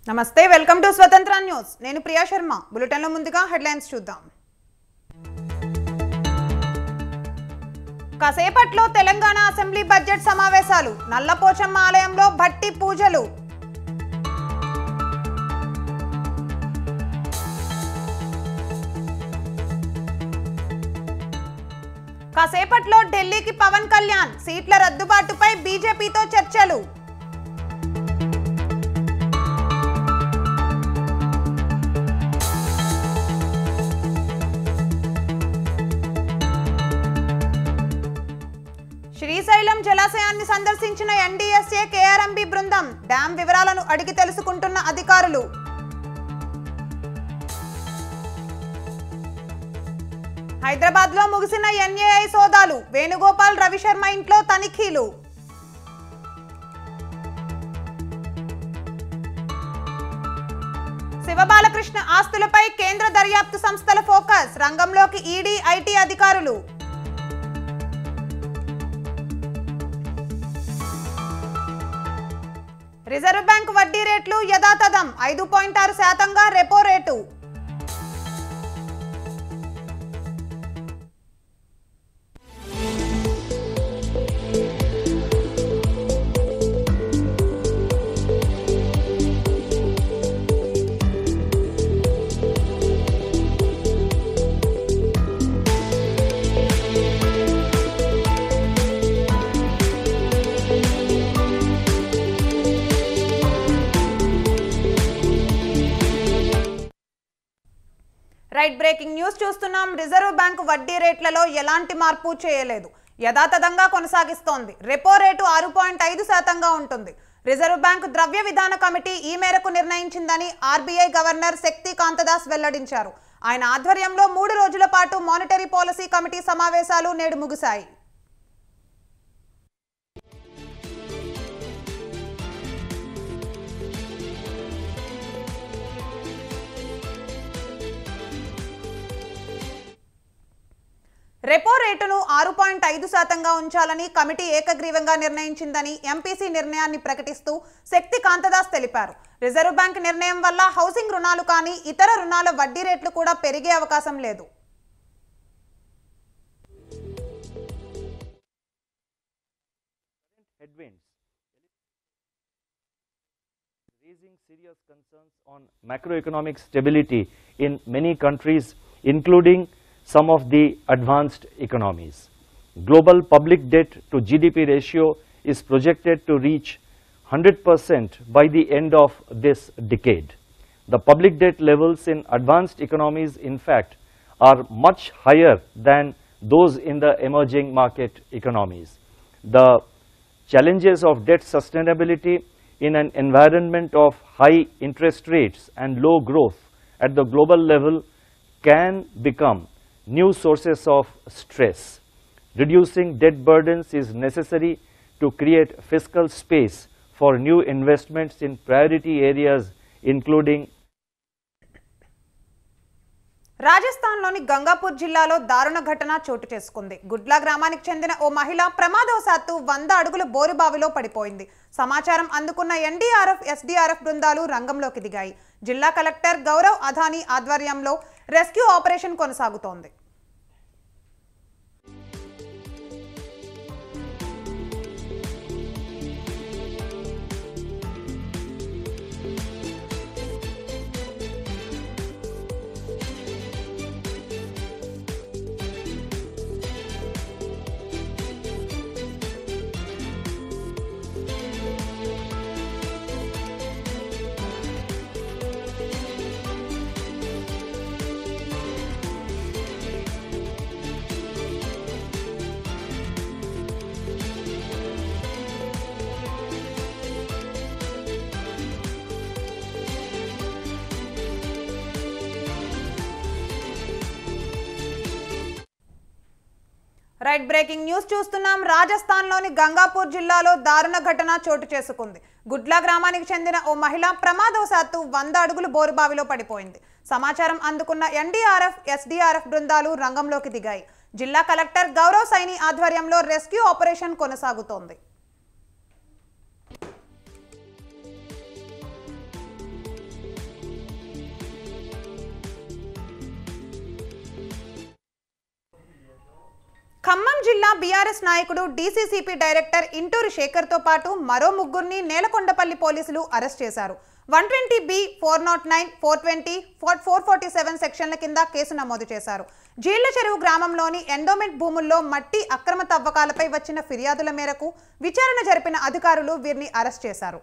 నమస్తే welcome to స్వతంత్ర news నేను ప్రియా శర్మ బులెటిన్ లో ముందుగా హెడ్లైన్స్ చూద్దాం కాసేపట్లో తెలంగాణ అసెంబ్లీ బడ్జెట్ సమావేశాలు నల్లపోచమ్మ ఆలయంలో భట్టి పూజలు కాసేపట్లో ఢిల్లీకి పవన్ కళ్యాణ్ సీట్ల రద్దుబాటుపై బీజేపీతో చర్చలు శ్రీశైలం జలాశయాన్ని సందర్శించిన ఎన్డీఎస్ఏ కేఆర్ఎంబీ బృందం డ్యాం వివరాలను అడిగి తెలుసుకుంటున్న అధికారులు హైదరాబాద్ లో ముగిసిన ఎన్ఏఐ సోదాలు వేణుగోపాల్ రవిశర్మ ఇంట్లో తనిఖీలు శివబాలకృష్ణ ఆస్తులపై కేంద్ర దర్యాప్తు సంస్థల ఫోకస్ రంగంలోకి ఈడీ ఐటీ అధికారులు రిజర్వ్ బ్యాంక్ వడ్డీ రేట్లు యథాతథం 5.6% repo rate right breaking news చూస్తున్నాం. రిజర్వ్ బ్యాంక్ వడ్డీ రేట్లలో ఎలాంటి మార్పు చేయలేదు, యథాతథంగా కొనసాగిస్తోంది. రెపో రేటు 6.5%గా ఉంటుంది. రిజర్వ్ బ్యాంక్ ద్రవ్య విధాన కమిటీ ఈ మేరకు నిర్ణయించిందని ఆర్బీఐ గవర్నర్ శక్తి కాంతదాస్ వెల్లడించారు. ఆయన ఆధ్వర్యంలో 3 రోజుల పాటు మానిటరీ పాలసీ కమిటీ సమావేశాలు నేడు ముగిశాయి. రెపో రేటును 6.5%గా ఉంచాలని కమిటీ ఏకగ్రీవంగా నిర్ణయించిందని ఎంపీసీ నిర్ణయాన్ని ప్రకటిస్తూ శక్తి కాంతదాస్ తెలిపారు. రిజర్వ్ బ్యాంక్ నిర్ణయం వల్ల హౌసింగ్ రుణాలు కానీ ఇతర రుణాల వడ్డీ రేట్లు కూడా పెరిగే అవకాశం లేదు. Raising serious concerns on macroeconomic stability in many countries, including some of the advanced economies. Global public debt to GDP ratio is projected to reach 100% by the end of this decade. The public debt levels in advanced economies, in fact, are much higher than those in the emerging market economies. The challenges of debt sustainability in an environment of high interest rates and low growth at the global level can become new sources of stress. Reducing debt burdens is necessary to create fiscal space for new investments in priority areas including రాజస్థాన్లోని గంగాపూర్ జిల్లాలో దారుణ ఘటన చోటు చేసుకుంది. గుడ్లా గ్రామానికి చెందిన ఓ మహిళ ప్రమాదవశాత్తు 100 అడుగుల బోరుబావిలో పడిపోయింది. సమాచారం అందుకున్న ఎన్డీఆర్ఎఫ్, ఎస్డీఆర్ఎఫ్ బృందాలు రంగంలోకి దిగాయి. జిల్లా కలెక్టర్ గౌరవ్ అధానీ ఆధ్వర్యంలో రెస్క్యూ ఆపరేషన్ కొనసాగుతోంది. రైట్ బ్రేకింగ్ న్యూస్ చూస్తున్నాం. రాజస్థాన్లోని గంగాపూర్ జిల్లాలో దారుణ ఘటన చోటు చేసుకుంది. గుడ్లా గ్రామానికి చెందిన ఓ మహిళ ప్రమాదవశాత్తు 100 అడుగుల బోరుబావిలో పడిపోయింది. సమాచారం అందుకున్న ఎన్డీఆర్ఎఫ్, ఎస్డీఆర్ఎఫ్ బృందాలు రంగంలోకి దిగాయి. జిల్లా కలెక్టర్ గౌరవ్ సైని ఆధ్వర్యంలో రెస్క్యూ ఆపరేషన్ కొనసాగుతోంది. ఖమ్మం జిల్లా బీఆర్ఎస్ నాయకుడు డీసీసీపీ డైరెక్టర్ ఇంటూరి శేఖర్తో పాటు మరో ముగ్గురిని నేలకొండపల్లి పోలీసులు అరెస్ట్ చేశారు. 120B, 409, 420, 447 సెక్షన్ల కింద కేసు నమోదు చేశారు. జీళ్ల చెరువు గ్రామంలోని ఎండోమెంట్ భూముల్లో మట్టి అక్రమ తవ్వకాలపై వచ్చిన ఫిర్యాదుల మేరకు విచారణ జరిపిన అధికారులు వీరిని అరెస్ట్ చేశారు.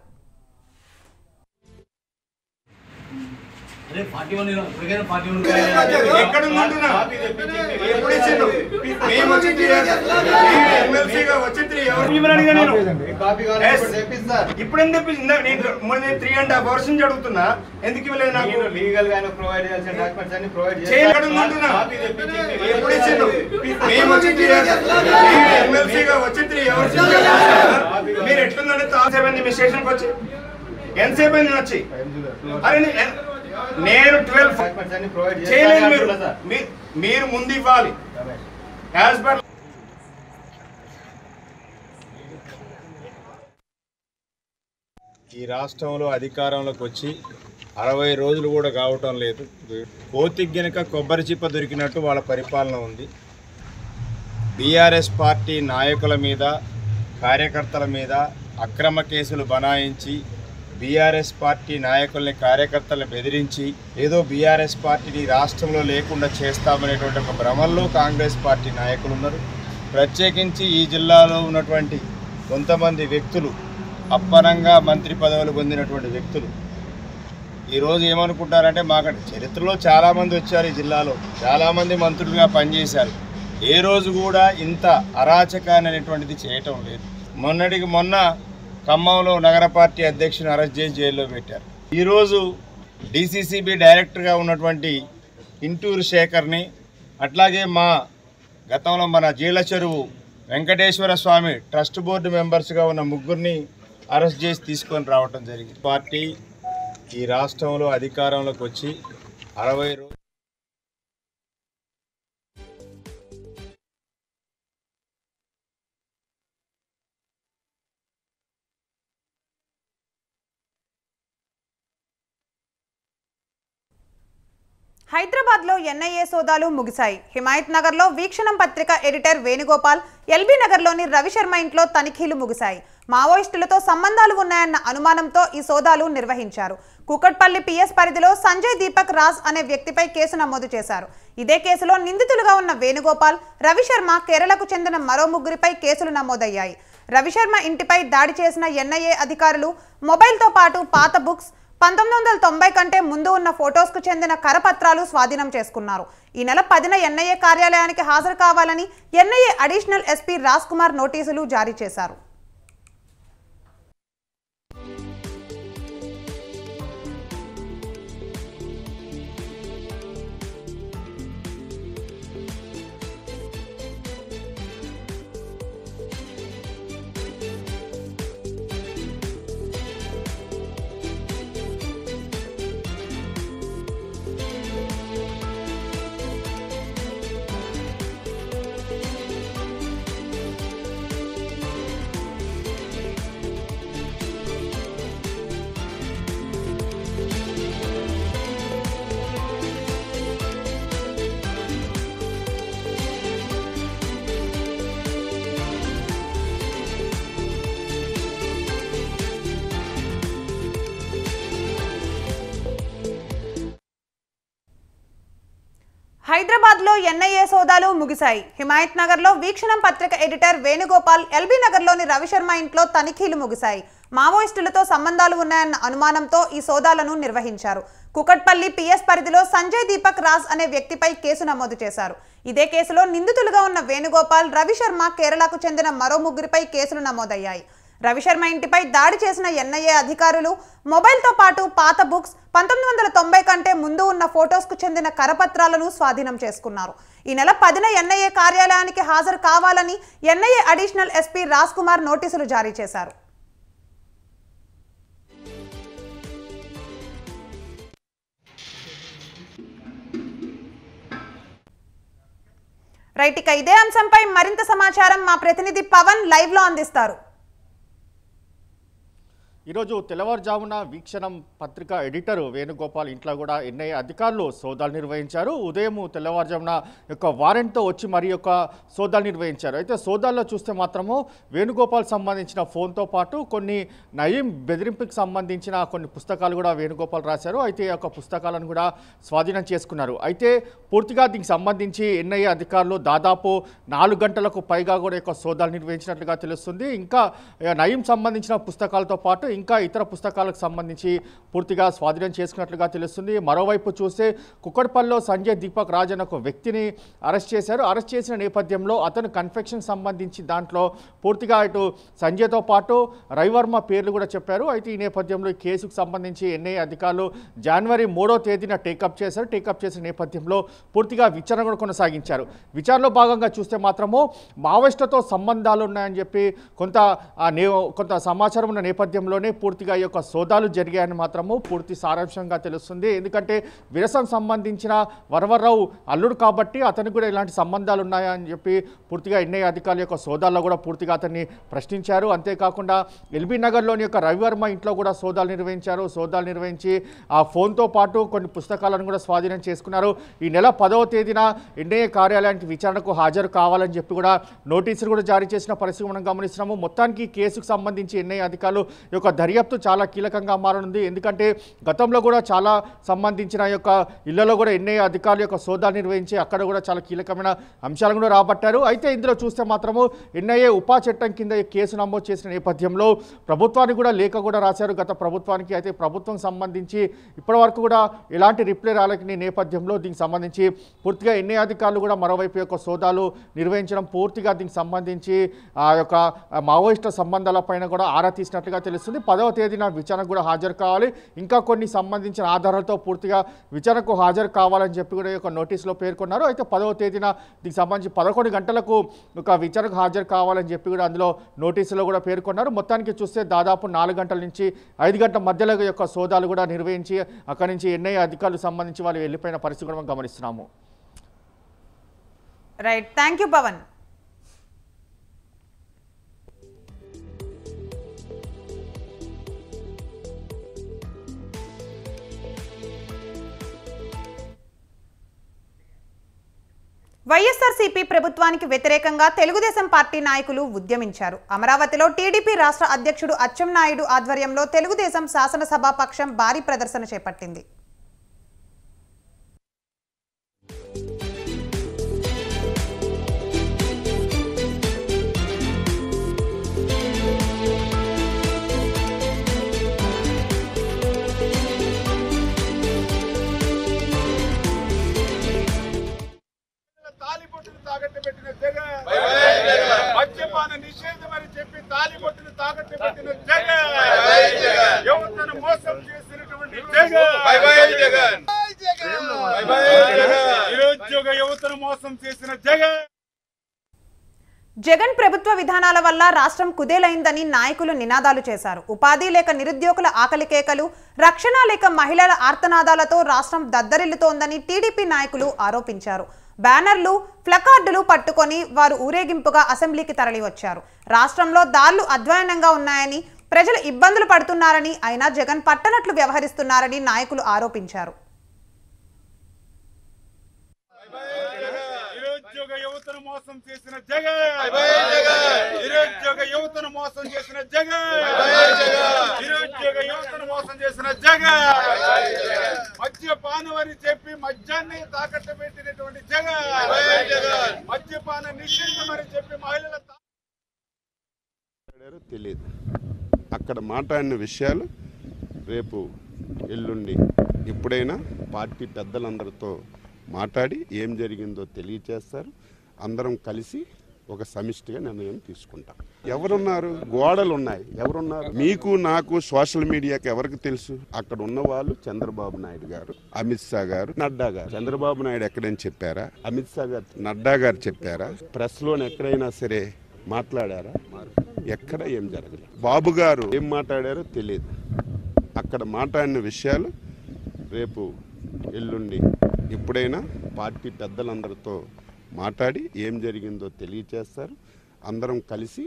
ఇప్పుడు ఎందుకు 3.5 hours నుంచి అడుగుతున్నా, ఎందుకు ఇవ్వలేదు నాకు? లీగల్ గా ప్రొవైడ్ చేయాల్సిన డాక్యుమెంట్స్ అన్ని ప్రొవైడ్ మీరు ఎట్లుందంటే తాసేమైంది మీ స్టేషన్కి వచ్చి ఎంతసేపు అయింది వచ్చి? అరే నేను 12 చేయలేదు. మీరు ముందు ఇవ్వాలి. యాజ్ పర్ ఈ రాష్ట్రంలో అధికారంలోకి వచ్చి 60 రోజులు కూడా కావటం లేదు. కోతికి గనక కొబ్బరి చిప్ప దొరికినట్టు వాళ్ళ పరిపాలన ఉంది. బీఆర్ఎస్ పార్టీ నాయకుల మీద, కార్యకర్తల మీద అక్రమ కేసులు బనాయించి బీఆర్ఎస్ పార్టీ నాయకుల్ని, కార్యకర్తలను బెదిరించి ఏదో బీఆర్ఎస్ పార్టీని రాష్ట్రంలో లేకుండా చేస్తామనేటువంటి ఒక భ్రమల్లో కాంగ్రెస్ పార్టీ నాయకులు ఉన్నారు. ప్రత్యేకించి ఈ జిల్లాలో ఉన్నటువంటి కొంతమంది వ్యక్తులు, అప్పనంగా మంత్రి పదవులు పొందినటువంటి వ్యక్తులు ఈరోజు ఏమనుకుంటారంటే, మాకు చరిత్రలో చాలామంది వచ్చారు, ఈ జిల్లాలో చాలామంది మంత్రులుగా పనిచేశారు, ఏ రోజు కూడా ఇంత అరాచకాన్ని అనేటువంటిది చేయటం లేదు. మొన్నటికి మొన్న ఖమ్మంలో నగర పార్టీ అధ్యక్షుని అరెస్ట్ చేసి జైల్లో పెట్టారు. ఈరోజు డీసీసీబీ డైరెక్టర్గా ఉన్నటువంటి ఇంటూరి శేఖర్ని, అట్లాగే మా గతంలో మన జీళ్ల చెరువు వెంకటేశ్వర స్వామి ట్రస్ట్ బోర్డు మెంబర్స్గా ఉన్న ముగ్గురిని అరెస్ట్ చేసి తీసుకొని రావటం జరిగింది. పార్టీ ఈ రాష్ట్రంలో అధికారంలోకి వచ్చి 60 రోజులు హైదరాబాద్లో ఎన్ఐఏ సోదాలు ముగిశాయి. హిమాయత్ నగర్లో వీక్షణం పత్రిక ఎడిటర్ వేణుగోపాల్, ఎల్బీ నగర్లోని రవిశర్మ ఇంట్లో తనిఖీలు ముగిశాయి. మావోయిస్టులతో సంబంధాలు ఉన్నాయన్న అనుమానంతో ఈ సోదాలు నిర్వహించారు. కూకట్పల్లి పిఎస్ పరిధిలో సంజయ్ దీపక్ రాజ్ అనే వ్యక్తిపై కేసు నమోదు చేశారు. ఇదే కేసులో నిందితులుగా ఉన్న వేణుగోపాల్, రవిశర్మ, కేరళకు చెందిన మరో ముగ్గురిపై కేసులు నమోదయ్యాయి. రవిశర్మ ఇంటిపై దాడి చేసిన ఎన్ఐఏ అధికారులు మొబైల్తో పాటు పాత బుక్స్, 1990 కంటే ముందు ఉన్న ఫొటోస్కు చెందిన కరపత్రాలు స్వాధీనం చేసుకున్నారు. ఈ నెల 10న ఎన్ఐఏ కార్యాలయానికి హాజరు కావాలని NIA additional SP Raj Kumar నోటీసులు జారీ చేశారు. హైదరాబాద్లో ఎన్ఐఏ సోదాలు ముగిశాయి. హిమాయత్ నగర్లో వీక్షణం పత్రిక ఎడిటర్ వేణుగోపాల్, ఎల్బీ నగర్లోని రవిశర్మ ఇంట్లో తనిఖీలు ముగిశాయి. మావోయిస్టులతో సంబంధాలు ఉన్నాయన్న అనుమానంతో ఈ సోదాలను నిర్వహించారు. కూకట్పల్లి పిఎస్ పరిధిలో సంజయ్ దీపక్ రాజ్ అనే వ్యక్తిపై కేసు నమోదు చేశారు. ఇదే కేసులో నిందితులుగా ఉన్న వేణుగోపాల్, రవిశర్మ, కేరళకు చెందిన మరో ముగ్గురిపై కేసులు నమోదయ్యాయి. రవిశర్మ ఇంటిపై దాడి చేసిన ఎన్ఐఏ అధికారులు మొబైల్తో పాటు పాత బుక్స్, 1990 కంటే ముందు ఉన్న ఫొటోస్కు చెందిన కరపత్రాలను స్వాధీనం చేసుకున్నారు. ఈ నెల 10న ఎన్ఐఏ కార్యాలయానికి హాజరు కావాలని NIA additional SP Raj Kumar నోటీసులు జారీ చేశారు. రైట్, ఇక ఇదే అంశంపై మరింత సమాచారం మా ప్రతినిధి పవన్ లైవ్ లో అందిస్తారు. ఈరోజు తెల్లవారుజామున వీక్షణం పత్రిక ఎడిటర్ వేణుగోపాల్ ఇంట్లో కూడా ఎన్ఐఏ అధికారులు సోదాలు నిర్వహించారు. ఉదయం తెల్లవారుజామున యొక్క వారెంట్తో వచ్చి మరి యొక్క సోదాలు నిర్వహించారు. అయితే సోదాల్లో చూస్తే మాత్రము వేణుగోపాల్ సంబంధించిన ఫోన్తో పాటు కొన్ని నయీం బెదిరింపుకి సంబంధించిన కొన్ని పుస్తకాలు కూడా వేణుగోపాల్ రాశారు. అయితే ఈ యొక్క పుస్తకాలను కూడా స్వాధీనం చేసుకున్నారు. అయితే పూర్తిగా దీనికి సంబంధించి ఎన్ఐఏ అధికారులు దాదాపు 4 గంటలకు పైగా కూడా యొక్క సోదాలు నిర్వహించినట్లుగా తెలుస్తుంది. ఇంకా నయీం సంబంధించిన పుస్తకాలతో పాటు ఇంకా ఇతర పుస్తకాలకు సంబంధించి పూర్తిగా స్వాధీనం చేసుకున్నట్లుగా తెలుస్తుంది. మరోవైపు చూస్తే కుక్కడపల్లిలో సంజయ్ దీపక్ రాజ్ అనే ఒక వ్యక్తిని అరెస్ట్ చేశారు. అరెస్ట్ చేసిన నేపథ్యంలో అతను కన్ఫెక్షన్ సంబంధించి దాంట్లో పూర్తిగా ఇటు సంజయ్తో పాటు రవివర్మ పేర్లు కూడా చెప్పారు. అయితే ఈ నేపథ్యంలో ఈ కేసుకు సంబంధించి ఎన్ఐఏ అధికారులు జనవరి 3వ తేదీన టేకప్ చేశారు. టేకప్ చేసిన నేపథ్యంలో పూర్తిగా విచారణ కూడా కొనసాగించారు. విచారణలో భాగంగా చూస్తే మాత్రము మావోయిస్టులతో సంబంధాలు ఉన్నాయని చెప్పి కొంత సమాచారం ఉన్న నేపథ్యంలో పూర్తిగా ఈ యొక్క సోదాలు జరిగాయని మాత్రము పూర్తి సారాంశంగా తెలుస్తుంది. ఎందుకంటే విరసం సంబంధించిన వరవరరావు అల్లుడు కాబట్టి అతనికి కూడా ఇలాంటి సంబంధాలు ఉన్నాయా అని చెప్పి పూర్తిగా ఎన్ఐఏ అధికారుల యొక్క సోదాల్లో కూడా పూర్తిగా అతన్ని ప్రశ్నించారు. అంతేకాకుండా ఎల్బీ నగర్లోని యొక్క రవివర్మ ఇంట్లో కూడా సోదాలు నిర్వహించారు. సోదాలు నిర్వహించి ఆ ఫోన్తో పాటు కొన్ని పుస్తకాలను కూడా స్వాధీనం చేసుకున్నారు. ఈ నెల 10వ తేదీన ఎన్ఐఏ కార్యాలయానికి విచారణకు హాజరు కావాలని చెప్పి కూడా నోటీసులు కూడా జారీ చేసిన పరిస్థితి మనం గమనిస్తున్నాము. మొత్తానికి కేసుకు సంబంధించి ఎన్ఐఏ అధికారులు యొక్క దర్యాప్తు చాలా కీలకంగా మారనుంది. ఎందుకంటే గతంలో కూడా చాలా సంబంధించిన యొక్క ఇళ్లలో కూడా ఎన్ఐఏ అధికారుల యొక్క సోదాలు నిర్వహించి అక్కడ కూడా చాలా కీలకమైన అంశాలను కూడా రాబట్టారు. అయితే ఇందులో చూస్తే మాత్రము ఎన్ఐఏ ఉపా చట్టం కింద కేసు నమోదు చేసిన నేపథ్యంలో ప్రభుత్వానికి కూడా లేఖ కూడా రాశారు గత ప్రభుత్వానికి. అయితే ప్రభుత్వం సంబంధించి ఇప్పటివరకు కూడా ఎలాంటి రిప్లై రాలేని నేపథ్యంలో దీనికి సంబంధించి పూర్తిగా ఎన్ఐఏ అధికారులు కూడా మరోవైపు యొక్క సోదాలు నిర్వహించడం పూర్తిగా దీనికి సంబంధించి ఆ యొక్క మావోయిస్టు సంబంధాలపైన కూడా ఆరా తీసినట్లుగా తెలుస్తుంది. 10వ తేదీన విచారణకు కూడా హాజరు కావాలి. ఇంకా కొన్ని సంబంధించిన ఆధారాలతో పూర్తిగా విచారణకు హాజరు కావాలని చెప్పి కూడా ఒక నోటీసులో పేర్కొన్నారు. అయితే 10వ తేదీన దీనికి సంబంధించి 11 గంటలకు ఒక విచారణకు హాజరు కావాలని చెప్పి కూడా అందులో నోటీసులో కూడా పేర్కొన్నారు. మొత్తానికి చూస్తే దాదాపు 4 గంటల నుంచి 5 గంటల మధ్యలో యొక్క సోదాలు కూడా నిర్వహించి అక్కడి నుంచి ఎన్ఐఏ అధికారులకు సంబంధించి వాళ్ళు వెళ్ళిపోయిన పరిస్థితి కూడా మనం గమనిస్తున్నాము. Right, thank you Pawan. YSRCP ప్రభుత్వానికి వ్యతిరేకంగా తెలుగుదేశం పార్టీ నాయకులు ఉద్యమించారు. అమరావతిలో టీడీపీ రాష్ట్ర అధ్యక్షుడు అచ్చెన్నాయుడు ఆధ్వర్యంలో తెలుగుదేశం శాసనసభా పక్షం భారీ ప్రదర్శన చేపట్టింది. మద్యపాన నిషేధమని చెప్పి తాలిబొట్టును తాకట్టు పెట్టిన జగన్, యువతను మోసం చేసినటువంటి జగన్, నిరుద్యోగ యువతను మోసం చేసిన జగన్. జగన్ ప్రభుత్వ విధానాల వల్ల రాష్ట్రం కుదేలైందని నాయకులు నినాదాలు చేశారు. ఉపాధి లేక నిరుద్యోగుల ఆకలి కేకలు, రక్షణ లేక మహిళల ఆర్తనాదాలతో రాష్ట్రం దద్దరిల్లుతోందని టీడీపీ నాయకులు ఆరోపించారు. బ్యానర్లు, ప్లకార్డులు పట్టుకొని వారు ఊరేగింపుగా అసెంబ్లీకి తరలివచ్చారు. రాష్ట్రంలో దాళ్లు అధ్వానంగా ఉన్నాయని, ప్రజలు ఇబ్బందులు పడుతున్నారని, అయినా జగన్ పట్టనట్లు వ్యవహరిస్తున్నారని నాయకులు ఆరోపించారు. నిరుద్యోగ యువతను మోసం చేసిన జగన్, నిరుద్యోగ యువతను మోసం చేసిన జగన్, నిరుద్యోగ యువతను మోసం చేసిన జగన్, మద్యపానం అని చెప్పి మద్యాన్ని తాకట్టు పెట్టినటువంటి జగన్, మద్యపాన నిషేధం అని చెప్పి మహిళల తెలియదు. అక్కడ మాట్లాడిన విషయాలు రేపు ఎల్లుండి ఎప్పుడైనా పార్టీ పెద్దలందరితో మాట్లాడి ఏం జరిగిందో తెలియచేస్తారు. అందరం కలిసి ఒక సమిష్టిగా నిర్ణయం తీసుకుంటాం. ఎవరున్నారు? గోడలు ఉన్నాయి. ఎవరున్నారు? మీకు నాకు సోషల్ మీడియాకి ఎవరికి తెలుసు? అక్కడ ఉన్న వాళ్ళు చంద్రబాబు నాయుడు గారు, అమిత్ షా గారు, నడ్డా గారు. చంద్రబాబు నాయుడు ఎక్కడైనా చెప్పారా? అమిత్ షా గారు, నడ్డా గారు చెప్పారా? ప్రెస్ లోని ఎక్కడైనా సరే మాట్లాడారా? ఎక్కడ ఏం జరగలేదు. బాబు గారు ఏం మాట్లాడారో తెలియదు. అక్కడ మాట్లాడిన విషయాలు రేపు ఎల్లుండి ఎప్పుడైనా పార్టీ పెద్దలందరితో మాట్లాడి ఏం జరిగిందో తెలియచేస్తారు. అందరం కలిసి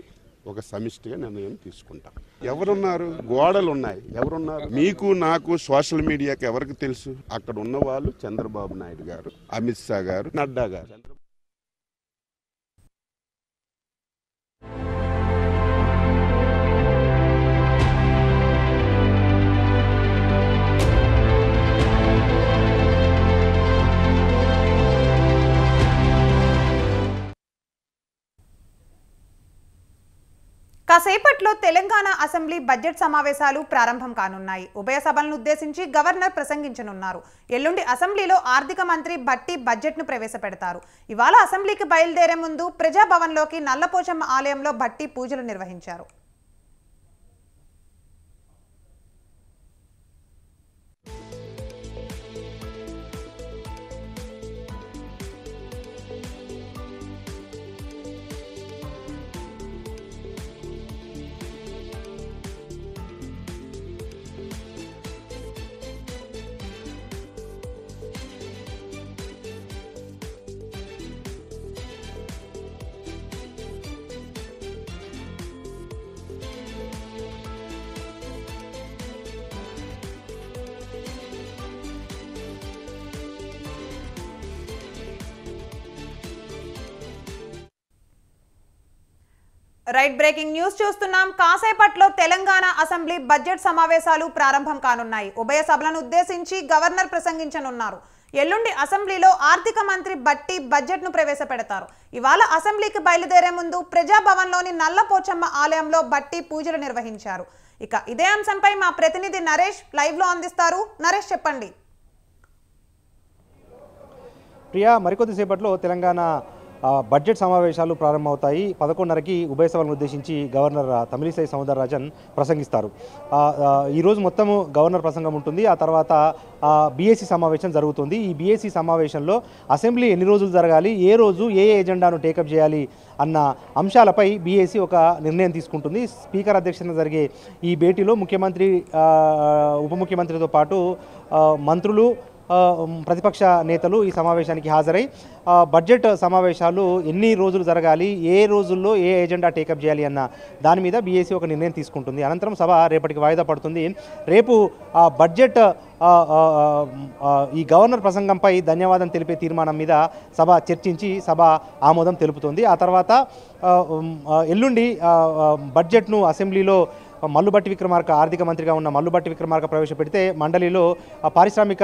ఒక సమిష్టిగా నిర్ణయం తీసుకుంటాం. ఎవరున్నారు? గోడలు ఉన్నాయి, ఎవరున్నారు? మీకు నాకు సోషల్ మీడియాకి ఎవరికి తెలుసు? అక్కడ ఉన్న వాళ్ళు చంద్రబాబు నాయుడు గారు, అమిత్ షా గారు, నడ్డా గారు. కాసేపట్లో తెలంగాణ అసెంబ్లీ బడ్జెట్ సమావేశాలు ప్రారంభం కానున్నాయి. ఉభయ సభలను ఉద్దేశించి గవర్నర్ ప్రసంగించనున్నారు. ఎల్లుండి అసెంబ్లీలో ఆర్థిక మంత్రి భట్టి బడ్జెట్ను ప్రవేశపెడతారు. ఇవాళ అసెంబ్లీకి బయలుదేరే ముందు ప్రజాభవన్లోకి నల్లపోచమ్మ ఆలయంలో భట్టి పూజలు నిర్వహించారు. రైట్ బ్రేకింగ్ న్యూస్ చూస్తున్నాం. కాసేపట్లో తెలంగాణ అసెంబ్లీ బడ్జెట్ సమావేశాలు ప్రారంభం కానున్నాయి. ఉభయ సభలను ఉద్దేశించి గవర్నర్ ప్రసంగించనున్నారు. ఎల్లుండి అసెంబ్లీలో ఆర్థిక మంత్రి భట్టి బడ్జెట్ను ప్రవేశపెడతారు. ఇవాళ అసెంబ్లీకి బయలుదేరే ముందు ప్రజాభవన్లోని నల్లపోచమ్మ ఆలయంలో భట్టి పూజలు నిర్వహించారు. ఇక ఇదే అంశంపై మా ప్రతినిధి నరేష్ లైవ్లో అందిస్తారు. నరేష్, చెప్పండి. ప్రియా, మరికొద్దిసేపట్లో తెలంగాణ బడ్జెట్ సమావేశాలు ప్రారంభమవుతాయి. 11:30కి ఉభయ సభలను ఉద్దేశించి గవర్నర్ తమిళిసై సౌందరరాజన్ ప్రసంగిస్తారు. ఈరోజు మొత్తము గవర్నర్ ప్రసంగం ఉంటుంది. ఆ తర్వాత బీఏసీ సమావేశం జరుగుతుంది. ఈ బీఏసీ సమావేశంలో అసెంబ్లీ ఎన్ని రోజులు జరగాలి, ఏ రోజు ఏ ఎజెండాను టేకప్ చేయాలి అన్న అంశాలపై బీఏసీ ఒక నిర్ణయం తీసుకుంటుంది. స్పీకర్ అధ్యక్షతన జరిగే ఈ భేటీలో ముఖ్యమంత్రి, ఉప ముఖ్యమంత్రితో పాటు మంత్రులు, ప్రతిపక్ష నేతలు ఈ సమావేశానికి హాజరై బడ్జెట్ సమావేశాలు ఎన్ని రోజులు జరగాలి, ఏ రోజుల్లో ఏ ఎజెండా టేకప్ చేయాలి అన్న దాని మీద బీఏసీ ఒక నిర్ణయం తీసుకుంటుంది. అనంతరం సభ రేపటికి వాయిదా పడుతుంది. రేపు బడ్జెట్ ఈ గవర్నర్ ప్రసంగంపై ధన్యవాదం తెలిపే తీర్మానం మీద సభ చర్చించి సభ ఆమోదం తెలుపుతుంది. ఆ తర్వాత ఎల్లుండి బడ్జెట్ను అసెంబ్లీలో మల్లుబట్టి విక్రమార్క, ఆర్థిక మంత్రిగా ఉన్న మల్లుబట్టి విక్రమార్క ప్రవేశపెడితే మండలిలో పారిశ్రామిక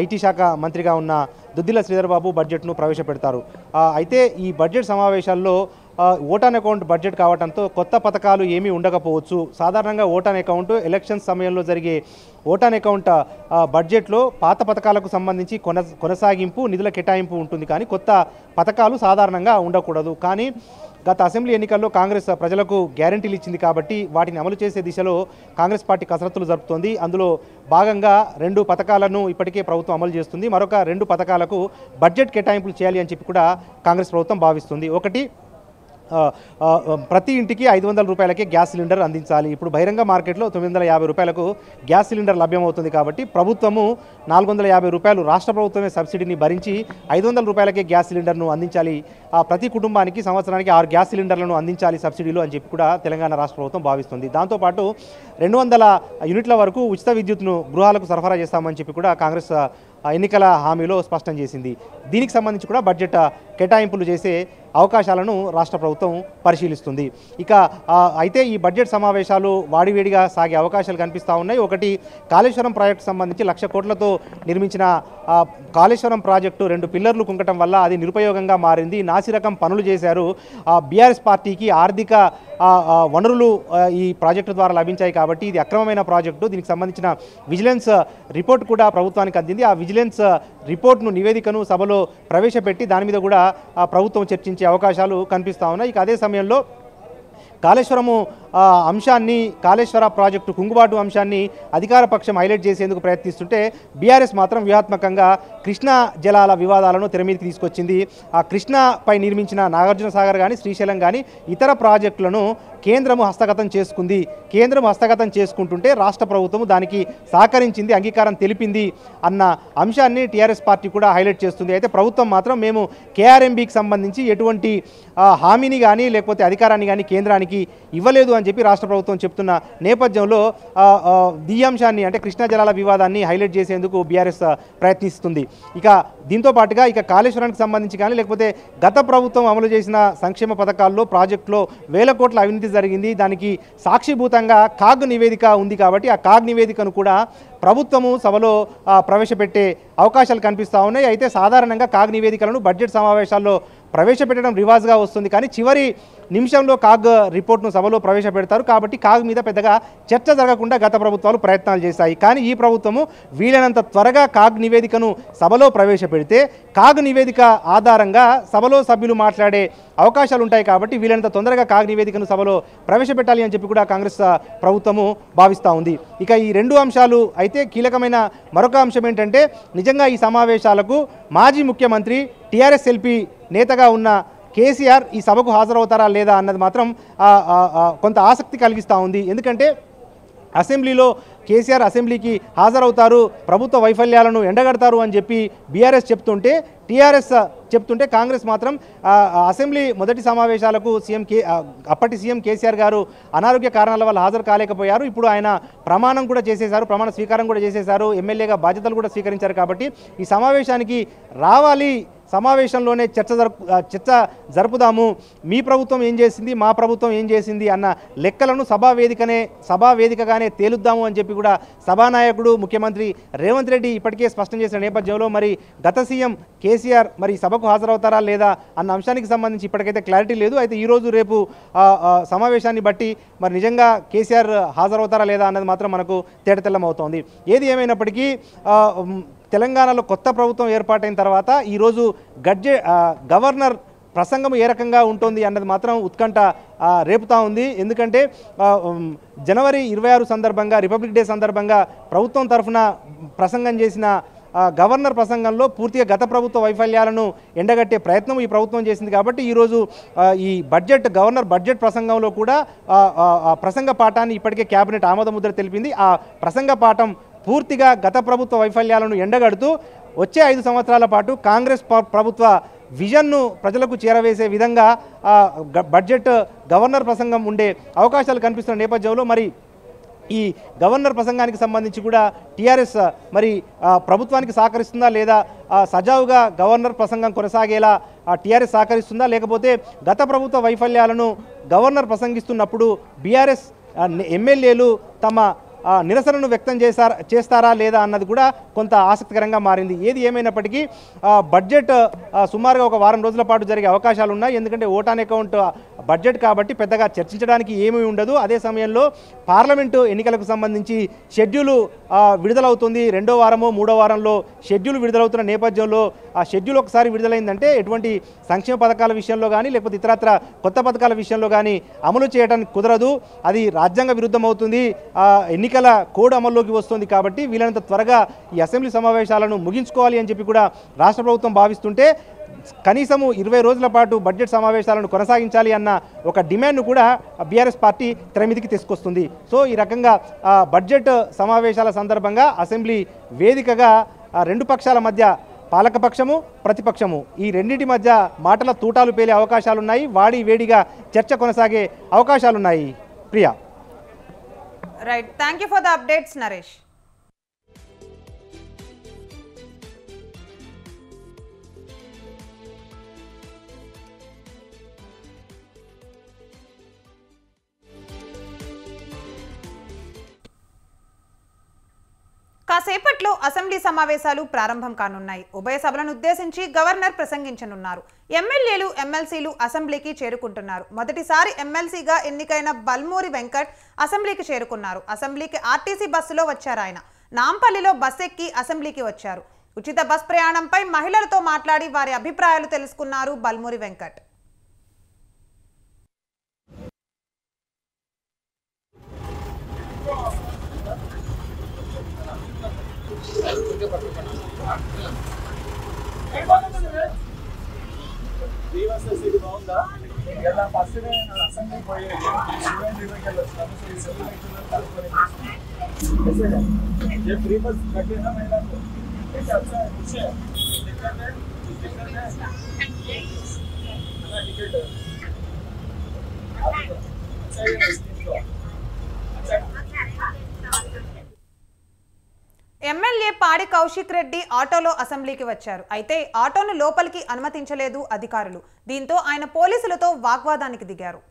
ఐటీ శాఖ మంత్రిగా ఉన్న దుద్దిల శ్రీధర్ బాబు బడ్జెట్ను ప్రవేశపెడతారు. అయితే ఈ బడ్జెట్ సమావేశాల్లో ఓట్ ఆన్ అకౌంట్ బడ్జెట్ కావడంతో కొత్త పథకాలు ఏమీ ఉండకపోవచ్చు. సాధారణంగా ఓట్ ఆన్ అకౌంట్ ఎలక్షన్ సమయంలో జరిగే ఓట్ ఆన్ అకౌంట్ బడ్జెట్లో పాత పథకాలకు సంబంధించి కొనసాగింపు, నిధుల కేటాయింపు ఉంటుంది, కానీ కొత్త పథకాలు సాధారణంగా ఉండకూడదు. కానీ గత అసెంబ్లీ ఎన్నికల్లో కాంగ్రెస్ ప్రజలకు గ్యారంటీలు ఇచ్చింది కాబట్టి వాటిని అమలు చేసే దిశలో కాంగ్రెస్ పార్టీ కసరత్తులు జరుపుతోంది. అందులో భాగంగా 2 పథకాలను ఇప్పటికే ప్రభుత్వం అమలు చేస్తుంది. మరొక 2 పథకాలకు బడ్జెట్ కేటాయింపులు చేయాలి అని చెప్పి కూడా కాంగ్రెస్ ప్రభుత్వం భావిస్తుంది. ఒకటి, ప్రతి ఇంటికి 500 రూపాయలకే గ్యాస్ సిలిండర్ అందించాలి. ఇప్పుడు బహిరంగ మార్కెట్లో 950 రూపాయలకు గ్యాస్ సిలిండర్ లభ్యమవుతుంది కాబట్టి ప్రభుత్వము 450 రూపాయలు రాష్ట్ర ప్రభుత్వమే సబ్సిడీని భరించి 500 రూపాయలకే గ్యాస్ సిలిండర్ను అందించాలి. ప్రతి కుటుంబానికి సంవత్సరానికి 6 గ్యాస్ సిలిండర్లను అందించాలి సబ్సిడీలు అని చెప్పి కూడా తెలంగాణ రాష్ట్ర ప్రభుత్వం భావిస్తుంది. దాంతోపాటు 200 యూనిట్ల వరకు ఉచిత విద్యుత్ను గృహాలకు సరఫరా చేస్తామని చెప్పి కూడా కాంగ్రెస్ ఎన్నికల హామీలో స్పష్టం చేసింది. దీనికి సంబంధించి కూడా బడ్జెట్ కేటాయింపులు చేసే అవకాశాలను రాష్ట్ర ప్రభుత్వం పరిశీలిస్తుంది. ఇక అయితే ఈ బడ్జెట్ సమావేశాలు వాడివేడిగా సాగే అవకాశాలు కనిపిస్తూ ఉన్నాయి. ఒకటి, కాళేశ్వరం ప్రాజెక్టు సంబంధించి 1,00,000 కోట్లతో నిర్మించిన కాళేశ్వరం ప్రాజెక్టు 2 పిల్లర్లు కుంగటం వల్ల అది నిరుపయోగంగా మారింది. నాసిరకం పనులు చేశారు. బీఆర్ఎస్ పార్టీకి ఆర్థిక వనరులు ఈ ప్రాజెక్టు ద్వారా లభించాయి కాబట్టి ఇది అక్రమమైన ప్రాజెక్టు. దీనికి సంబంధించిన విజిలెన్స్ రిపోర్ట్ కూడా ప్రభుత్వానికి అందింది. ఆ విజిలెన్స్ రిపోర్ట్ను, నివేదికను సభలో ప్రవేశపెట్టి దాని మీద కూడా ప్రభుత్వం చర్చించే అవకాశాలు కనిపిస్తూ ఉన్నాయి. ఇక అదే సమయంలో కాళేశ్వరము అంశాన్ని, కాళేశ్వర ప్రాజెక్టు కుంగుబాటు అంశాన్ని అధికార పక్షం హైలైట్ చేసేందుకు ప్రయత్నిస్తుంటే బీఆర్ఎస్ మాత్రం వ్యూహాత్మకంగా కృష్ణా జలాల వివాదాలను తెరమీదకి తీసుకొచ్చింది. ఆ కృష్ణాపై నిర్మించిన నాగార్జున సాగర్ కానీ, శ్రీశైలం కానీ ఇతర ప్రాజెక్టులను కేంద్రము హస్తగతం చేసుకుంది. కేంద్రం హస్తగతం చేసుకుంటుంటే రాష్ట్ర ప్రభుత్వం దానికి సహకరించింది, అంగీకారం తెలిపింది అన్న అంశాన్ని టీఆర్ఎస్ పార్టీ కూడా హైలైట్ చేస్తుంది. అయితే ప్రభుత్వం మాత్రం మేము కేఆర్ఎంబీకి సంబంధించి ఎటువంటి హామీని కానీ లేకపోతే అధికారాన్ని కానీ కేంద్రానికి ఇవ్వలేదు అని చెప్పి రాష్ట్ర ప్రభుత్వం చెప్తున్న నేపథ్యంలో ఈ అంశాన్ని అంటే కృష్ణా జలాల వివాదాన్ని హైలైట్ చేసేందుకు బీఆర్ఎస్ ప్రయత్నిస్తుంది. ఇక దీంతో పాటుగా ఇక కాళేశ్వరానికి సంబంధించి కానీ లేకపోతే గత ప్రభుత్వం అమలు చేసిన సంక్షేమ పథకాల్లో ప్రాజెక్టులో 1000 కోట్ల అవినీతి జరిగింది. దానికి సాక్షిభూతంగా కాగ్ నివేదిక ఉంది కాబట్టి ఆ కాగ్ నివేదికను కూడా ప్రభుత్వము సభలో ప్రవేశపెట్టే అవకాశాలు కనిపిస్తూ ఉన్నాయి. అయితే సాధారణంగా కాగ్ నివేదికలను బడ్జెట్ సమావేశాల్లో ప్రవేశపెట్టడం రివాజ్గా వస్తుంది, కానీ చివరి నిమిషంలో కాగ్ రిపోర్ట్ను సభలో ప్రవేశపెడతారు. కాబట్టి కాగ్ మీద పెద్దగా చర్చ జరగకుండా గత ప్రభుత్వాలు ప్రయత్నాలు చేశాయి. కానీ ఈ ప్రభుత్వము వీలైనంత త్వరగా కాగ్ నివేదికను సభలో ప్రవేశపెడితే కాగ్ నివేదిక ఆధారంగా సభలో సభ్యులు మాట్లాడే అవకాశాలు ఉంటాయి. కాబట్టి వీలైనంత తొందరగా కాగ్ నివేదికను సభలో ప్రవేశపెట్టాలి అని చెప్పి కూడా కాంగ్రెస్ ప్రభుత్వము భావిస్తూ ఉంది. ఇక ఈ రెండు అంశాలు అయితే కీలకమైన మరొక అంశం ఏంటంటే నిజంగా ఈ సమావేశాలకు మాజీ ముఖ్యమంత్రి టీఆర్ఎస్ ఎల్పీ నేతగా ఉన్న కేసీఆర్ ఈ సభకు హాజరవుతారా లేదా అన్నది మాత్రం కొంత ఆసక్తి కలిగిస్తూ ఉంది. ఎందుకంటే అసెంబ్లీలో కేసీఆర్ అసెంబ్లీకి హాజరవుతారు, ప్రభుత్వ వైఫల్యాలను ఎండగడతారు అని చెప్పి బీఆర్ఎస్ చెప్తుంటే టీఆర్ఎస్ చెప్తుంటే కాంగ్రెస్ మాత్రం అసెంబ్లీ మొదటి సమావేశాలకు అప్పటి సీఎం కేసీఆర్ గారు అనారోగ్య కారణాల వల్ల హాజరు కాలేకపోయారు. ఇప్పుడు ఆయన ప్రమాణం కూడా చేసేశారు, ప్రమాణ స్వీకారం కూడా చేసేశారు, ఎమ్మెల్యేగా బాధ్యతలు కూడా స్వీకరించారు. కాబట్టి ఈ సమావేశానికి రావాలి, సమావేశంలోనే చర్చ జరుపుదాము, మీ ప్రభుత్వం ఏం చేసింది, మా ప్రభుత్వం ఏం చేసింది అన్న లెక్కలను సభా వేదికగానే తేలుద్దాము అని చెప్పి కూడా సభానాయకుడు ముఖ్యమంత్రి రేవంత్ రెడ్డి ఇప్పటికే స్పష్టం చేసిన నేపథ్యంలో మరి గత సీఎం కేసీఆర్ మరి సభకు హాజరవుతారా లేదా అన్న అంశానికి సంబంధించి ఇప్పటికైతే క్లారిటీ లేదు. అయితే ఈరోజు రేపు సమావేశాన్ని బట్టి మరి నిజంగా కేసీఆర్ హాజరవుతారా లేదా అన్నది మాత్రం మనకు తేటతెల్లమవుతోంది. ఏది ఏమైనప్పటికీ తెలంగాణలో కొత్త ప్రభుత్వం ఏర్పాటైన తర్వాత ఈరోజు గవర్నర్ ప్రసంగం ఏ రకంగా ఉంటుంది అన్నది మాత్రం ఉత్కంఠ రేపుతా ఉంది. ఎందుకంటే జనవరి 26 సందర్భంగా రిపబ్లిక్ డే సందర్భంగా ప్రభుత్వం తరఫున ప్రసంగం చేసిన గవర్నర్ ప్రసంగంలో పూర్తిగా గత ప్రభుత్వ వైఫల్యాలను ఎండగట్టే ప్రయత్నం ఈ ప్రభుత్వం చేసింది. కాబట్టి ఈరోజు ఈ గవర్నర్ బడ్జెట్ ప్రసంగంలో కూడా ప్రసంగ పాఠాన్ని ఇప్పటికే కేబినెట్ ఆమోదముద్ర తెలిపింది. ఆ ప్రసంగ పాఠం పూర్తిగా గత ప్రభుత్వ వైఫల్యాలను ఎండగడుతూ వచ్చే 5 సంవత్సరాల పాటు కాంగ్రెస్ ప్రభుత్వ విజన్ను ప్రజలకు చేరవేసే విధంగా గవర్నర్ ప్రసంగం ఉండే అవకాశాలు కనిపిస్తున్న నేపథ్యంలో మరి ఈ గవర్నర్ ప్రసంగానికి సంబంధించి కూడా టీఆర్ఎస్ మరి ప్రభుత్వానికి సహకరిస్తుందా లేదా, సజావుగా గవర్నర్ ప్రసంగం కొనసాగేలా టీఆర్ఎస్ సహకరిస్తుందా, లేకపోతే గత ప్రభుత్వ వైఫల్యాలను గవర్నర్ ప్రసంగిస్తున్నప్పుడు బీఆర్ఎస్ ఎమ్మెల్యేలు తమ నిరసనను వ్యక్తం చేస్తారా లేదా అన్నది కూడా కొంత ఆసక్తికరంగా మారింది. ఏది ఏమైనప్పటికీ బడ్జెట్ సుమారుగా ఒక వారం రోజుల పాటు జరిగే అవకాశాలు ఉన్నాయి. ఎందుకంటే ఓట్ ఆన్ అకౌంట్ బడ్జెట్ కాబట్టి పెద్దగా చర్చించడానికి ఏమీ ఉండదు. అదే సమయంలో పార్లమెంటు ఎన్నికలకు సంబంధించి షెడ్యూలు విడుదలవుతుంది. 2వ వారమో 3వ వారంలో షెడ్యూల్ విడుదలవుతున్న నేపథ్యంలో ఆ షెడ్యూల్ ఒకసారి విడుదలైందంటే ఎటువంటి సంక్షేమ పథకాల విషయంలో కానీ లేకపోతే ఇతరత్ర కొత్త పథకాల విషయంలో కానీ అమలు చేయడానికి కుదరదు, అది రాజ్యాంగ విరుద్ధం అవుతుంది, ఎన్నికల కోడ్ అమల్లోకి వస్తుంది. కాబట్టి వీలైనంత త్వరగా ఈ అసెంబ్లీ సమావేశాలను ముగించుకోవాలి అని చెప్పి కూడా రాష్ట్ర ప్రభుత్వం భావిస్తుంటే కనీసము 20 రోజుల పాటు బడ్జెట్ సమావేశాలను కొనసాగించాలి అన్న ఒక డిమాండ్ను కూడా బీఆర్ఎస్ పార్టీ తెర మీదకి తీసుకొస్తుంది. సో ఈ రకంగా బడ్జెట్ సమావేశాల సందర్భంగా అసెంబ్లీ వేదికగా 2 పక్షాల మధ్య పాలకపక్షము ప్రతిపక్షము ఈ రెండింటి మధ్య మాటల తూటాలు పేలే అవకాశాలున్నాయి. వాడి వేడిగా చర్చ కొనసాగే అవకాశాలున్నాయి. Priya. Right, thank you for the updates Naresh. కాసేపట్లో అసెంబ్లీ సమావేశాలు ప్రారంభం కానున్నాయి. ఉభయ సభలను ఉద్దేశించి గవర్నర్ ప్రసంగించనున్నారు. ఎమ్మెల్యేలు ఎమ్మెల్సీలు అసెంబ్లీకి చేరుకుంటున్నారు. మొదటిసారి ఎమ్మెల్సీగా ఎన్నికైన బల్మూరి వెంకట్ అసెంబ్లీకి చేరుకున్నారు. అసెంబ్లీకి ఆర్టీసీ బస్సులో వచ్చారు. ఆయన నాంపల్లిలో బస్ ఎక్కి అసెంబ్లీకి వచ్చారు. ఉచిత బస్ ప్రయాణంపై మహిళలతో మాట్లాడి వారి అభిప్రాయాలు తెలుసుకున్నారు బల్మూరి వెంకట్. బాగుందా ఇలా ఫస్ట్ అసెంబ్లీ పోయేది వెళ్ళొచ్చాను. సో ఈ సెటిల్మెంట్ కలుపుకొని ये फ्री बस लगे ना महिला को एक अच्छा कुछ है टिकट है टिकट अच्छा ये अच्छा ఎమ్మెల్యే పాడి కౌశిక్ రెడ్డి ఆటోలో అసెంబ్లీకి వచ్చారు. అయితే ఆటోను లోపలికి అనుమతించలేదు అధికారులు. దీంతో ఆయన పోలీసులతో వాగ్వాదానికి దిగారు.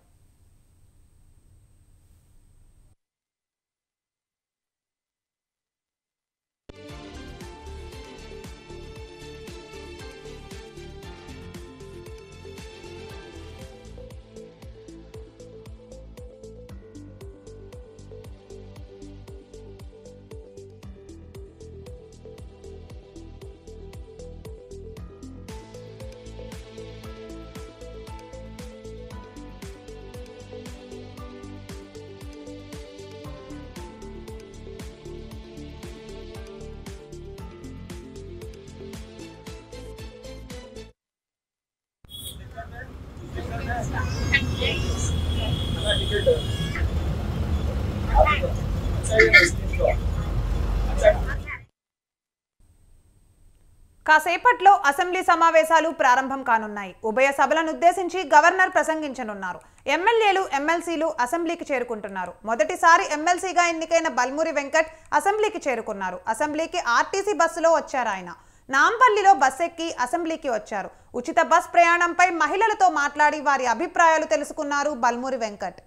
కాసేపట్లో అసెంబ్లీ సమావేశాలు ప్రారంభం కానున్నాయి. ఉభయ సభలను ఉద్దేశించి గవర్నర్ ప్రసంగించనున్నారు. ఎమ్మెల్యేలు ఎమ్మెల్సీలు అసెంబ్లీకి చేరుకుంటున్నారు. మొదటిసారి ఎమ్మెల్సీగా ఎన్నికైన బల్మూరి వెంకట్ అసెంబ్లీకి చేరుకున్నారు. అసెంబ్లీకి ఆర్టీసీ బస్సులో వచ్చారు. ఆయన నాంపల్లిలో బస్ ఎక్కి అసెంబ్లీకి వచ్చారు. ఉచిత బస్ ప్రయాణంపై మహిళలతో మాట్లాడి వారి అభిప్రాయాలు తెలుసుకున్నారు బల్మూరి వెంకట్.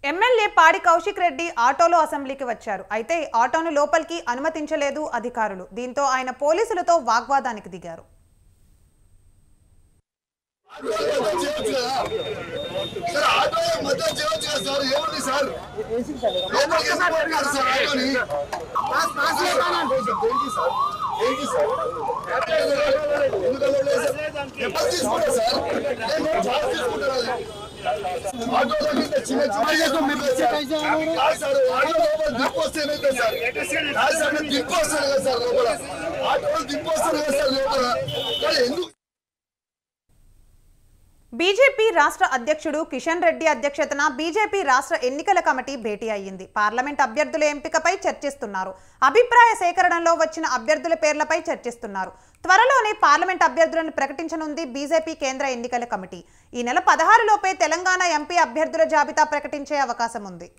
ఎమ్మెల్యే పాడి కౌశిక్ రెడ్డి ఆటోలో అసెంబ్లీకి వచ్చారు. అయితే ఆటోను లోపలికి అనుమతించలేదు అధికారులు. దీంతో ఆయన పోలీసులతో వాగ్వాదానికి దిగారు. బీజేపీ రాష్ట్ర అధ్యక్షుడు కిషన్ రెడ్డి అధ్యక్షతన బీజేపీ రాష్ట్ర ఎన్నికల కమిటీ భేటీ అయ్యింది. పార్లమెంట్ అభ్యర్థుల ఎంపికపై చర్చిస్తున్నారు. అభిప్రాయ సేకరణలో వచ్చిన అభ్యర్థుల పేర్లపై చర్చిస్తున్నారు. త్వరలోనే పార్లమెంట్ అభ్యర్థులను ప్రకటించనుంది బీజేపీ కేంద్ర ఎన్నికల కమిటీ. ఈ నెల 16 లోపే తెలంగాణ ఎంపీ అభ్యర్థుల జాబితా ప్రకటించే అవకాశం ఉంది.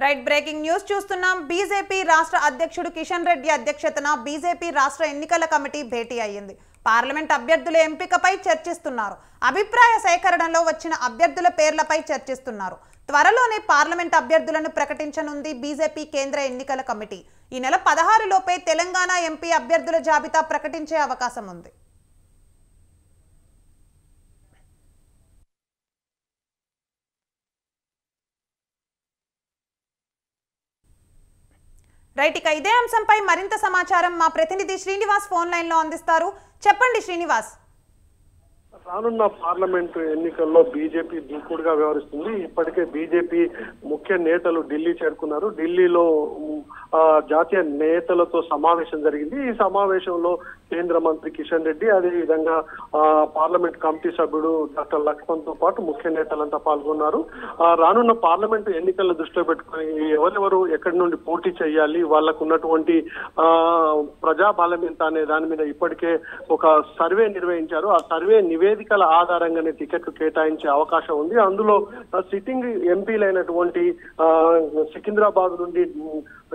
రైట్ బ్రేకింగ్ న్యూస్ చూస్తున్నాం. బీజేపీ రాష్ట్ర అధ్యక్షుడు కిషన్ రెడ్డి అధ్యక్షతన బీజేపీ రాష్ట్ర ఎన్నికల కమిటీ భేటీ అయ్యింది. పార్లమెంట్ అభ్యర్థుల ఎంపికపై చర్చిస్తున్నారు. అభిప్రాయ సేకరణలో వచ్చిన అభ్యర్థుల పేర్లపై చర్చిస్తున్నారు. త్వరలోనే పార్లమెంట్ అభ్యర్థులను ప్రకటించనుంది బీజేపీ కేంద్ర ఎన్నికల కమిటీ. ఈ నెల 16 లోపే తెలంగాణ ఎంపీ అభ్యర్థుల జాబితా ప్రకటించే అవకాశం ఉంది. రైట్, ఇక ఇదే అంశంపై మరింత సమాచారం మా ప్రతినిధి శ్రీనివాస్ ఫోన్ లైన్ లో అందిస్తారు. చెప్పండి శ్రీనివాస్. రానున్న పార్లమెంటు ఎన్నికల్లో బీజేపీ దూకుడుగా వ్యవహరిస్తుంది. ఇప్పటికే బీజేపీ ముఖ్య నేతలు ఢిల్లీ చేరుకున్నారు. ఢిల్లీలో జాతీయ నేతలతో సమావేశం జరిగింది. ఈ సమావేశంలో కేంద్ర మంత్రి కిషన్ రెడ్డి, అదేవిధంగా పార్లమెంట్ కమిటీ సభ్యుడు డాక్టర్ లక్ష్మణ్ తో పాటు ముఖ్య నేతలంతా పాల్గొన్నారు. రానున్న పార్లమెంటు ఎన్నికలను దృష్టిలో పెట్టుకుని ఎవరెవరు ఎక్కడి నుండి పోటీ చేయాలి, వాళ్లకు ఉన్నటువంటి ప్రజాబలం ఎంత అనే దాని మీద ఇప్పటికే ఒక సర్వే నిర్వహించారు. ఆ సర్వే నివేదిక నివేదికల ఆధారంగానే టికెట్లు కేటాయించే అవకాశం ఉంది. అందులో సిట్టింగ్ ఎంపీలైనటువంటి సికింద్రాబాద్ నుండి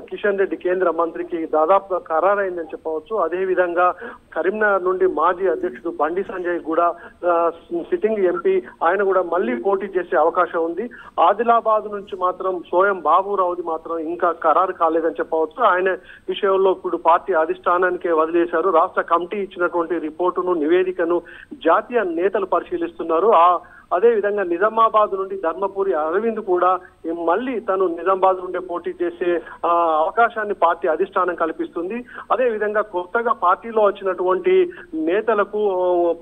కిషన్ రెడ్డి కేంద్ర మంత్రికి దాదాపుగా ఖరారైందని చెప్పవచ్చు. అదే విధంగా కరీంనగర్ నుండి మాజీ అధ్యక్షుడు బండి సంజయ్ కూడా సిట్టింగ్ ఎంపీ, ఆయన కూడా మళ్ళీ పోటీ చేసే అవకాశం ఉంది. ఆదిలాబాద్ నుంచి మాత్రం సోయం బాబురావుది మాత్రం ఇంకా ఖరారు కాలేదని చెప్పవచ్చు. ఆయన విషయంలో ఇప్పుడు పార్టీ అధిష్టానానికే వదిలేశారు. రాష్ట్ర కమిటీ ఇచ్చినటువంటి రిపోర్టును, నివేదికను జాతీయ నేతలు పరిశీలిస్తున్నారు. అదే విధంగా నిజామాబాద్ నుండి ధర్మపురి అరవింద్ కూడా మళ్ళీ తను నిజామాబాద్ నుండి పోటీ చేసే అవకాశాన్ని పార్టీ అధిష్టానం కల్పిస్తుంది. అదే విధంగా కొత్తగా పార్టీలో వచ్చినటువంటి నేతలకు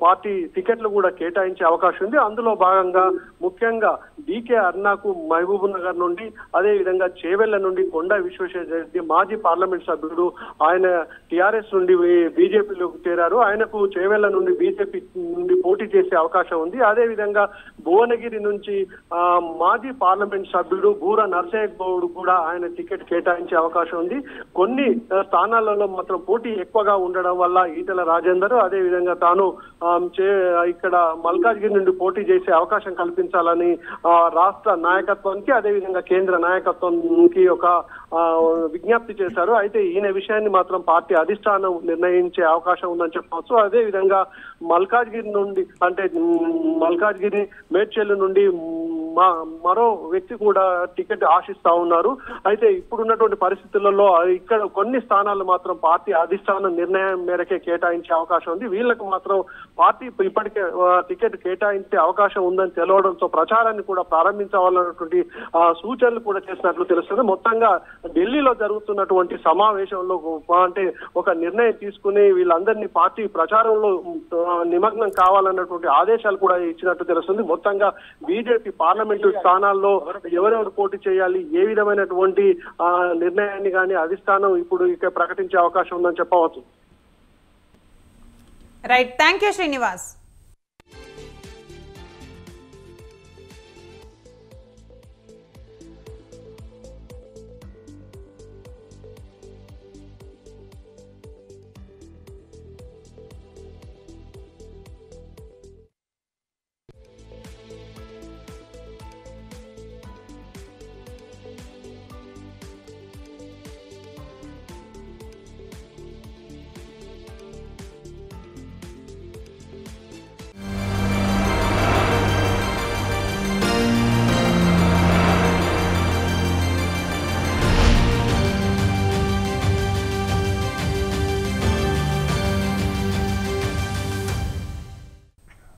పార్టీ టికెట్లు కూడా కేటాయించే అవకాశం ఉంది. అందులో భాగంగా ముఖ్యంగా డికే అర్నాకు మహబూబ్ నగర్ నుండి, అదే విధంగా చేవెళ్ల నుండి కొండా విశ్వేశ్వర రెడ్డి మాజీ పార్లమెంట్ సభ్యుడు, ఆయన టిఆర్ఎస్ నుండి బీజేపీలోకి చేరారు. ఆయనకు చేవెళ్ల నుండి బీజేపీ నుండి పోటీ చేసే అవకాశం ఉంది. అదే విధంగా భువనగిరి నుంచి మాజీ పార్లమెంట్ సభ్యుడు బూర నర్సయ్య గౌడ్ కూడా ఆయన టికెట్ కేటాయించే అవకాశం ఉంది. కొన్ని స్థానాలలో మాత్రం పోటీ ఎక్కువగా ఉండడం వల్ల ఈటెల రాజేందర్, అదే విధంగా తాను ఇక్కడ మల్కాజ్గిరి నుండి పోటీ చేసే అవకాశం కల్పించాలని రాష్ట్ర నాయకత్వానికి, అదే విధంగా కేంద్ర నాయకత్వానికి ఒక విజ్ఞప్తి చేశారు. అయితే ఈయన విషయాన్ని మాత్రం పార్టీ అధిష్టానం నిర్ణయించే అవకాశం ఉందని చెప్పవచ్చు. అదే విధంగా మల్కాజ్గిరి నుండి, అంటే మల్కాజ్గిరి మేడ్చల్ నుండి మరో వ్యక్తి కూడా టికెట్ ఆశిస్తా ఉన్నారు. అయితే ఇప్పుడున్నటువంటి పరిస్థితులలో ఇక్కడ కొన్ని స్థానాలు మాత్రం పార్టీ అధిష్టానం నిర్ణయం మేరకే కేటాయించే అవకాశం ఉంది. వీళ్ళకు మాత్రం పార్టీ ఇప్పటికే టికెట్ కేటాయించే అవకాశం ఉందని తెలవడంతో ప్రచారాన్ని కూడా ప్రారంభించాలన్నటువంటి సూచనలు కూడా చేసినట్లు తెలుస్తుంది. మొత్తంగా ఢిల్లీలో జరుగుతున్నటువంటి సమావేశంలో అంటే ఒక నిర్ణయం తీసుకుని వీళ్ళందరినీ పార్టీ ప్రచారంలో నిమగ్నం కావాలన్నటువంటి ఆదేశాలు కూడా ఇచ్చినట్టు తెలుస్తుంది. మొత్తంగా బీజేపీ పార్లమెంటు స్థానాల్లో ఎవరెవరు పోటీ చేయాలి, ఏ విధమైనటువంటి నిర్ణయాన్ని కానీ అధిష్టానం ఇప్పుడు ఇక ప్రకటించే అవకాశం ఉందని చెప్పవచ్చు. Right, thank you Srinivas.